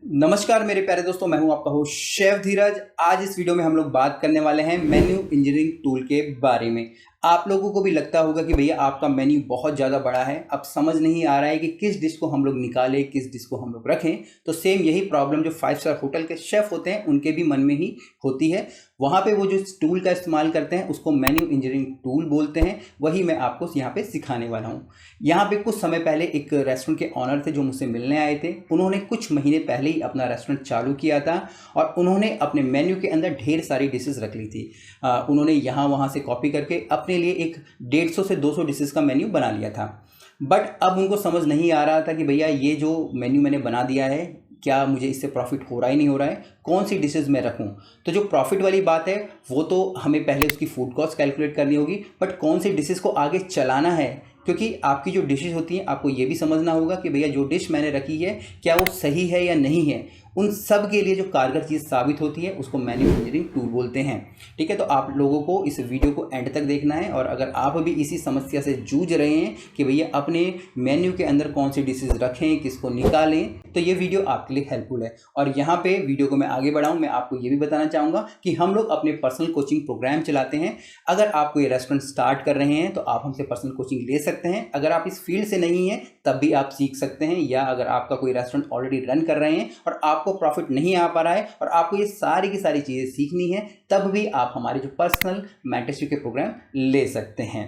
नमस्कार मेरे प्यारे दोस्तों, मैं हूं आपका होस्ट शेफ धीरज। आज इस वीडियो में हम लोग बात करने वाले हैं मेन्यू इंजीनियरिंग टूल के बारे में। आप लोगों को भी लगता होगा कि भैया आपका मेन्यू बहुत ज़्यादा बड़ा है, अब समझ नहीं आ रहा है कि किस डिश को हम लोग निकालें, किस डिश को हम लोग रखें। तो सेम यही प्रॉब्लम जो 5 स्टार होटल के शेफ़ होते हैं उनके भी मन में ही होती है। वहाँ पे वो जो टूल का इस्तेमाल करते हैं उसको मेन्यू इंजीनियरिंग टूल बोलते हैं। वही मैं आपको यहाँ पे सिखाने वाला हूँ। यहाँ पे कुछ समय पहले एक रेस्टोरेंट के ऑनर थे जो मुझसे मिलने आए थे। उन्होंने कुछ महीने पहले ही अपना रेस्टोरेंट चालू किया था और उन्होंने अपने मेन्यू के अंदर ढेर सारी डिशेस रख ली थी। उन्होंने यहाँ वहाँ से कॉपी करके अपने लिए एक 150 से 200 डिशेस का मेन्यू बना लिया था। बट अब उनको समझ नहीं आ रहा था कि भैया ये जो मेन्यू मैंने बना दिया है, क्या मुझे इससे प्रॉफिट हो रहा ही नहीं हो रहा है, कौन सी डिशेज़ मैं रखूं। तो जो प्रॉफिट वाली बात है वो तो हमें पहले उसकी फूड कॉस्ट कैलकुलेट करनी होगी, बट कौन सी डिशेज़ को आगे चलाना है, क्योंकि आपकी जो डिशेज़ होती हैं आपको ये भी समझना होगा कि भैया जो डिश मैंने रखी है क्या वो सही है या नहीं है। उन सब के लिए जो कारगर चीज़ साबित होती है उसको मेन्यू इंजीनियरिंग टूल बोलते हैं। ठीक है, तो आप लोगों को इस वीडियो को एंड तक देखना है। और अगर आप भी इसी समस्या से जूझ रहे हैं कि भैया अपने मेन्यू के अंदर कौन सी डिशेज़ रखें, किसको निकालें, तो ये वीडियो आपके लिए हेल्पफुल है। और यहाँ पे वीडियो को मैं आगे बढ़ाऊँ, मैं आपको ये भी बताना चाहूँगा कि हम लोग अपने पर्सनल कोचिंग प्रोग्राम चलाते हैं। अगर आप कोई रेस्टोरेंट स्टार्ट कर रहे हैं तो आप हमसे पर्सनल कोचिंग ले सकते हैं। अगर आप इस फील्ड से नहीं हैं तब भी आप सीख सकते हैं, या अगर आपका कोई रेस्टोरेंट ऑलरेडी रन कर रहे हैं और आपको प्रॉफिट नहीं आ पा रहा है और आपको ये सारी की सारी चीज़ें सीखनी है, तब भी आप हमारे जो पर्सनल मेंटरशिप के प्रोग्राम ले सकते हैं।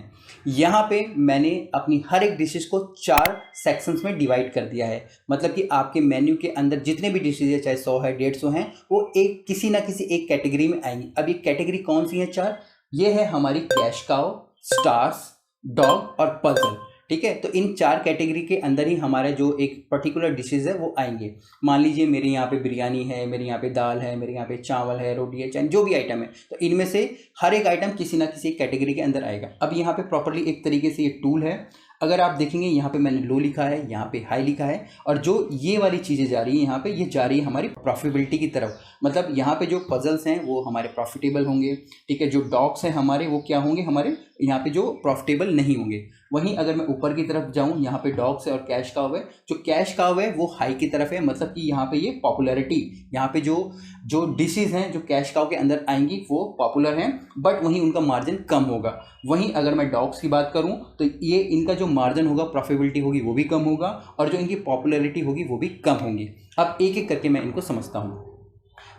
यहाँ पे मैंने अपनी हर एक डिशेस को 4 सेक्शंस में डिवाइड कर दिया है। मतलब कि आपके मेन्यू के अंदर जितने भी डिशेज है, चाहे 100 है 150 हैं, वो एक किसी ना किसी एक कैटेगरी में आएंगी। अब ये कैटेगरी कौन सी है 4? ये है हमारी कैश काउ, स्टार्स, डॉग और पजल। ठीक है, तो इन 4 कैटेगरी के अंदर ही हमारे जो एक पर्टिकुलर डिशेज है वो आएंगे। मान लीजिए मेरे यहाँ पे बिरयानी है, मेरे यहाँ पे दाल है, मेरे यहाँ पे चावल है, रोटी है, चाहे जो भी आइटम है, तो इनमें से हर एक आइटम किसी ना किसी कैटेगरी के अंदर आएगा। अब यहाँ पे प्रॉपरली एक तरीके से ये टूल है। अगर आप देखेंगे यहाँ पे मैंने लो लिखा है, यहाँ पे हाई लिखा है, और जो ये वाली चीज़ें जा रही है यहाँ पे, ये जा रही है हमारी प्रॉफिटेबिलिटी की तरफ। मतलब यहाँ पे जो पजल्स हैं वो हमारे प्रॉफिटेबल होंगे। ठीक है, जो डॉग्स हैं हमारे वो क्या होंगे, हमारे यहाँ पे जो प्रॉफिटेबल नहीं होंगे। वहीं अगर मैं ऊपर की तरफ जाऊँ, यहाँ पे डॉग्स है और कैश काउ है। जो कैश काउ है वो हाई की तरफ है, मतलब कि यहाँ पे ये पॉपुलैरिटी, यहाँ पे जो जो डिशेज हैं जो कैश काउ के अंदर आएंगी वो पॉपुलर हैं, बट वहीं उनका मार्जिन कम होगा। वहीं अगर मैं डॉग्स की बात करूं तो ये इनका जो मार्जिन होगा, प्रॉफिटेबिलिटी होगी वो भी कम होगा, और जो इनकी पॉपुलैरिटी होगी वो भी कम होंगी। अब एक एक करके मैं इनको समझता हूँ।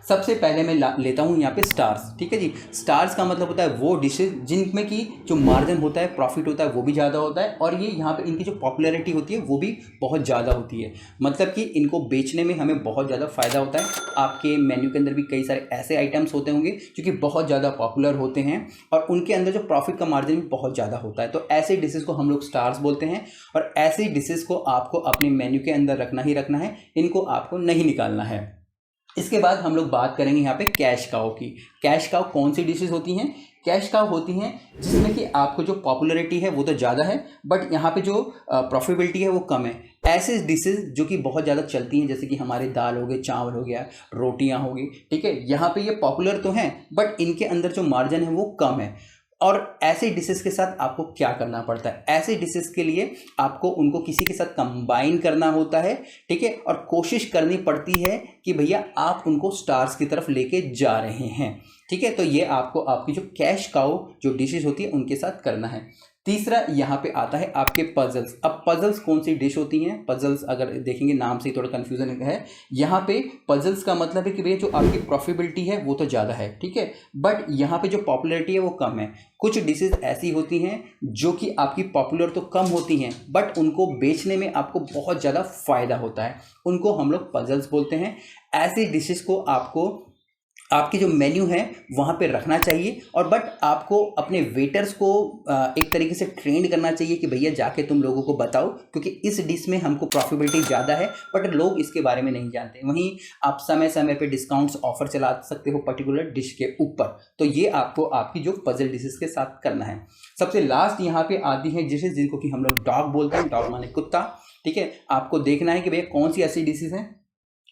सबसे पहले मैं लेता हूँ यहाँ पे स्टार्स। ठीक है जी, स्टार्स का मतलब होता है वो डिशेज जिनमें की जो मार्जिन होता है, प्रॉफिट होता है वो भी ज़्यादा होता है, और ये यहाँ पे इनकी जो पॉपुलैरिटी होती है वो भी बहुत ज़्यादा होती है। मतलब कि इनको बेचने में हमें बहुत ज़्यादा फ़ायदा होता है। आपके मेन्यू के अंदर भी कई सारे ऐसे आइटम्स होते होंगे जो कि बहुत ज़्यादा पॉपुलर होते हैं और उनके अंदर जो प्रॉफिट का मार्जिन भी बहुत ज़्यादा होता है। तो ऐसे डिशेज़ को हम लोग स्टार्स बोलते हैं, और ऐसे डिशेज़ को आपको अपने मेन्यू के अंदर रखना ही रखना है, इनको आपको नहीं निकालना है। इसके बाद हम लोग बात करेंगे यहाँ पे कैश काउ की। कैश काउ कौन सी डिशेस होती हैं? कैश काउ होती हैं जिसमें कि आपको जो पॉपुलैरिटी है वो तो ज़्यादा है, बट यहाँ पे जो प्रॉफिटेबिलिटी है वो कम है। ऐसे डिशेस जो कि बहुत ज़्यादा चलती हैं, जैसे कि हमारे दाल हो गए, चावल हो गया, रोटियाँ हो गई। ठीक है, यहाँ पे ये पॉपुलर तो हैं बट इनके अंदर जो मार्जिन है वो कम है। और ऐसे डिशेस के साथ आपको क्या करना पड़ता है? ऐसे डिशेस के लिए आपको उनको किसी के साथ कंबाइन करना होता है। ठीक है, और कोशिश करनी पड़ती है कि भैया आप उनको स्टार्स की तरफ लेके जा रहे हैं। ठीक है, तो ये आपको आपकी जो कैश काउ जो डिशेस होती है उनके साथ करना है। तीसरा यहाँ पे आता है आपके पजल्स। अब पजल्स कौन सी डिश होती हैं? पजल्स अगर देखेंगे नाम से ही थोड़ा कन्फ्यूजन है। यहाँ पे पजल्स का मतलब है कि भैया जो आपकी प्रॉफिटेबिलिटी है वो तो ज़्यादा है, ठीक है, बट यहाँ पे जो पॉपुलैरिटी है वो कम है। कुछ डिशेज ऐसी होती हैं जो कि आपकी पॉपुलर तो कम होती हैं बट उनको बेचने में आपको बहुत ज़्यादा फ़ायदा होता है, उनको हम लोग पजल्स बोलते हैं। ऐसी डिशेस को आपको आपकी जो मेन्यू है वहाँ पे रखना चाहिए, और बट आपको अपने वेटर्स को एक तरीके से ट्रेंड करना चाहिए कि भैया जाके तुम लोगों को बताओ, क्योंकि इस डिश में हमको प्रॉफिटेबिलिटी ज़्यादा है बट लोग इसके बारे में नहीं जानते। वहीं आप समय समय पे डिस्काउंट्स ऑफर चला सकते हो पर्टिकुलर डिश के ऊपर। तो ये आपको आपकी जो पजल डिशेस के साथ करना है। सबसे लास्ट यहाँ पे आती है डिशेज जिनको कि हम लोग डॉग बोलते हैं। डॉग माने कुत्ता। ठीक है, आपको देखना है कि भैया कौन सी ऐसी डिशेज हैं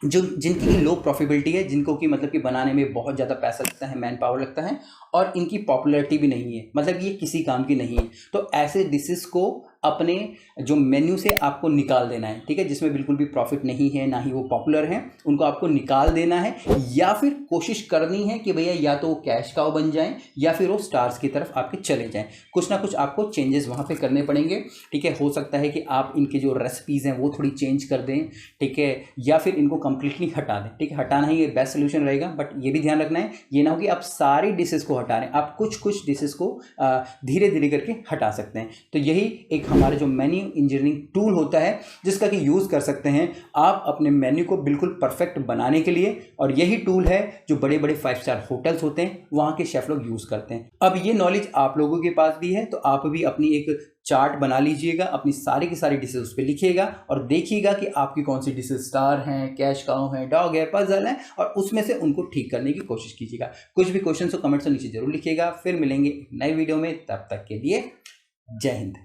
जो जिनकी लो प्रॉफिटेबिलिटी है, जिनको कि मतलब कि बनाने में बहुत ज़्यादा पैसा लगता है, मैन पावर लगता है, और इनकी पॉपुलैरिटी भी नहीं है, मतलब ये किसी काम की नहीं है। तो ऐसे डिशेस को अपने जो मेन्यू से आपको निकाल देना है, ठीक है, जिसमें बिल्कुल भी प्रॉफिट नहीं है, ना ही वो पॉपुलर हैं, उनको आपको निकाल देना है, या फिर कोशिश करनी है कि भैया या तो वो कैश काउ बन जाएं या फिर वो स्टार्स की तरफ आपके चले जाएं। कुछ ना कुछ आपको चेंजेस वहाँ पे करने पड़ेंगे, ठीक है। हो सकता है कि आप इनके जो रेसिपीज़ हैं वो थोड़ी चेंज कर दें, ठीक है, या फिर इनको कंप्लीटली हटा दें, ठीक है। हटाना ही ये बेस्ट सोल्यूशन रहेगा, बट ये भी ध्यान रखना है ये ना हो कि आप सारी डिशेस को हटा रहे हैं, आप कुछ कुछ डिशेस को धीरे धीरे करके हटा सकते हैं। तो यही एक हमारा जो मेन्यू इंजीनियरिंग टूल होता है जिसका कि यूज़ कर सकते हैं आप अपने मेन्यू को बिल्कुल परफेक्ट बनाने के लिए, और यही टूल है जो बड़े बड़े 5 स्टार होटल्स होते हैं वहाँ के शेफ लोग यूज़ करते हैं। अब ये नॉलेज आप लोगों के पास भी है, तो आप भी अपनी एक चार्ट बना लीजिएगा, अपनी सारी की सारी डिशेज उस पर लिखिएगा और देखिएगा कि आपकी कौन सी डिशेज स्टार हैं, कैश काउ हैं, डॉग है, पजल है, और उसमें से उनको ठीक करने की कोशिश कीजिएगा। कुछ भी क्वेश्चन हो कमेंट्स नीचे जरूर लिखिएगा। फिर मिलेंगे एक नई वीडियो में, तब तक के लिए जय हिंद।